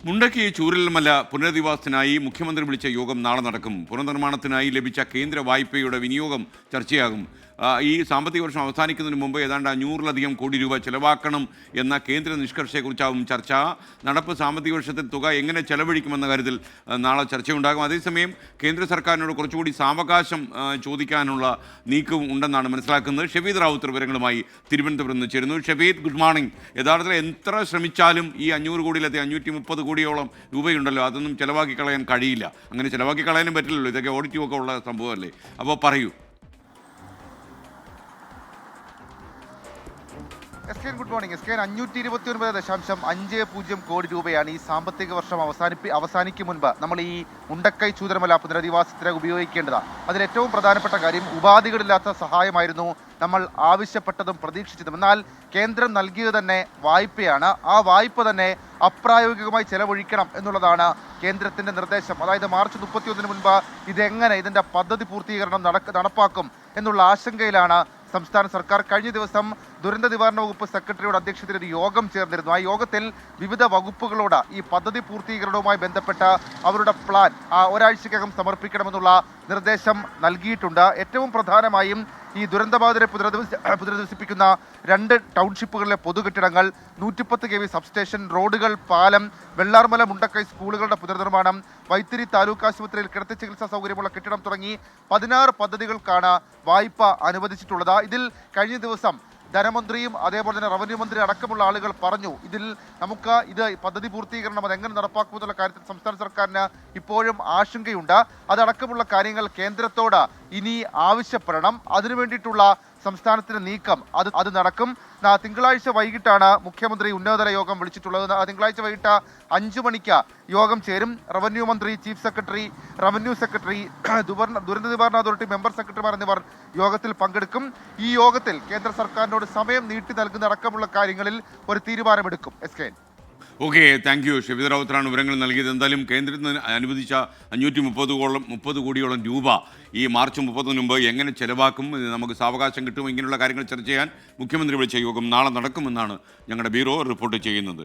മുണ്ടക്കി ചൂരൽമല പുനരധിവാസത്തിനായി മുഖ്യമന്ത്രി വിളിച്ച യോഗം നാളെ നടക്കും. പുനർനിർമ്മാണത്തിനായി ലഭിച്ച കേന്ദ്ര വായ്പയുടെ വിനിയോഗം ചർച്ചയാകും. ഈ സാമ്പത്തിക വർഷം അവസാനിക്കുന്നതിന് മുമ്പ് ഏതാണ്ട് 500-ലധികം കോടി രൂപ ചെലവാക്കണം എന്ന കേന്ദ്ര നിഷ്കർഷയെക്കുറിച്ചാവും ചർച്ച. നടപ്പ് സാമ്പത്തിക വർഷത്തിൽ തുക എങ്ങനെ ചെലവഴിക്കുമെന്ന കാര്യത്തിൽ നാളെ ചർച്ചയുണ്ടാകും. അതേസമയം കേന്ദ്ര സർക്കാരിനോട് കുറച്ചുകൂടി സാവകാശം ചോദിക്കാനുള്ള നീക്കം ഉണ്ടെന്നാണ് മനസ്സിലാക്കുന്നത്. ഷെഫീദ് റാവുത്തർ വിവരങ്ങളുമായി തിരുവനന്തപുരം നിന്ന് ചേരുന്നു. Shefeed, good morning. യഥാർത്ഥത്തിൽ എത്ര ശ്രമിച്ചാലും ഈ 500 കോടിയിലെത്തി 530 കോടിയോളം രൂപയുണ്ടല്ലോ, അതൊന്നും ചിലവാക്കി കളയാൻ കഴിയില്ല. അങ്ങനെ ചിലവാക്കി കളയാനും പറ്റില്ലല്ലോ, ഇതൊക്കെ ഓഡിറ്റും ഒക്കെ ഉള്ള സംഭവമല്ലേ. അപ്പോൾ പറയൂ. Good morning. 529.50 കോടി രൂപയാണ് ഈ സാമ്പത്തിക വർഷം അവസാനിക്കും മുൻപ് നമ്മൾ ഈ മുണ്ടക്കൈ ചൂരൽമല പുനരധിവാസത്തിന് ഉപയോഗിക്കേണ്ടത്. അതിലേറ്റവും പ്രധാനപ്പെട്ട കാര്യം ഉപാധികളില്ലാത്ത സഹായമായിരുന്നു നമ്മൾ ആവശ്യപ്പെട്ടതും പ്രതീക്ഷിച്ചതും. എന്നാൽ കേന്ദ്രം നൽകിയത് തന്നെ വായ്പയാണ്. ആ വായ്പ തന്നെ അപ്രായോഗികമായി ചെലവഴിക്കണം എന്നുള്ളതാണ് കേന്ദ്രത്തിന്റെ നിർദ്ദേശം. അതായത് മാർച്ച് 31 മുൻപ് ഇതിന്റെ പദ്ധതി പൂർത്തീകരണം നടപ്പാക്കും എന്നുള്ള ആശങ്കയിലാണ് സംസ്ഥാന സർക്കാർ. കഴിഞ്ഞ ദിവസം ദുരന്ത നിവാരണ വകുപ്പ് സെക്രട്ടറിയുടെ അധ്യക്ഷതയിൽ ഒരു യോഗം ചേർന്നിരുന്നു. ആ യോഗത്തിൽ വിവിധ വകുപ്പുകളോട് ഈ പദ്ധതി പൂർത്തീകരണവുമായി ബന്ധപ്പെട്ട അവരുടെ പ്ലാൻ ഒരാഴ്ചക്കകം സമർപ്പിക്കണമെന്നുള്ള നിർദ്ദേശം നൽകിയിട്ടുണ്ട്. ഏറ്റവും പ്രധാനമായും ഈ ദുരന്തബാധിതരെ പുനരധിവസിപ്പിക്കുന്ന 2 ടൗൺഷിപ്പുകളിലെ പൊതുകെട്ടിടങ്ങൾ, 110 kV സബ്സ്റ്റേഷൻ, റോഡുകൾ, പാലം, വെള്ളാർമല മുണ്ടക്കൈ സ്കൂളുകളുടെ പുനർനിർമ്മാണം, വൈത്തിരി താലൂക്ക് ആശുപത്രിയിൽ കിടത്തി ചികിത്സാ സൗകര്യമുള്ള കെട്ടിടം തുടങ്ങി 16 പദ്ധതികൾക്കാണ് വായ്പ അനുവദിച്ചിട്ടുള്ളത്. ഇതിൽ കഴിഞ്ഞ ദിവസം ധനമന്ത്രിയും അതേപോലെ തന്നെ റവന്യൂ മന്ത്രി അടക്കമുള്ള ആളുകൾ പറഞ്ഞു, ഇത് പദ്ധതി പൂർത്തീകരണം അതെങ്ങനെ നടപ്പാക്കുമെന്നുള്ള കാര്യത്തിൽ സംസ്ഥാന സർക്കാരിന് ഇപ്പോഴും ആശങ്കയുണ്ട്. അതടക്കമുള്ള കാര്യങ്ങൾ കേന്ദ്രത്തോട് ഇനി ആവശ്യപ്പെടണം. അതിനു വേണ്ടിയിട്ടുള്ള സംസ്ഥാനത്തിന്റെ നീക്കം അത് നടക്കും. തിങ്കളാഴ്ച വൈകിട്ടാണ് മുഖ്യമന്ത്രി ഉന്നതതല യോഗം വിളിച്ചിട്ടുള്ളത്. തിങ്കളാഴ്ച വൈകിട്ട് 5 മണിക്ക് യോഗം ചേരും. റവന്യൂ മന്ത്രി, ചീഫ് സെക്രട്ടറി, റവന്യൂ സെക്രട്ടറി, ദുരന്ത നിവാരണ അതോറിറ്റി മെമ്പർ സെക്രട്ടറിമാർ എന്നിവർ യോഗത്തിൽ പങ്കെടുക്കും. ഈ യോഗത്തിൽ കേന്ദ്ര സർക്കാരിനോട് സമയം നീട്ടി നൽകുന്ന അടക്കമുള്ള കാര്യങ്ങളിൽ ഒരു തീരുമാനമെടുക്കും. Okay, thank you. ഷെഫീദ് റാവുത്തറാണ് വിവരങ്ങൾ നൽകിയത്. എന്തായാലും കേന്ദ്രത്തിന് അനുവദിച്ച 530 കോടിയോളം രൂപ ഈ മാർച്ച് 30 മുമ്പ് എങ്ങനെ ചെലവാക്കും, നമുക്ക് സാവകാശം കിട്ടും, ഇങ്ങനെയുള്ള കാര്യങ്ങൾ ചർച്ച ചെയ്യാൻ മുഖ്യമന്ത്രി വിളിച്ച യോഗം നാളെ നടക്കുമെന്നാണ് ഞങ്ങളുടെ ബ്യൂറോ റിപ്പോർട്ട് ചെയ്യുന്നത്.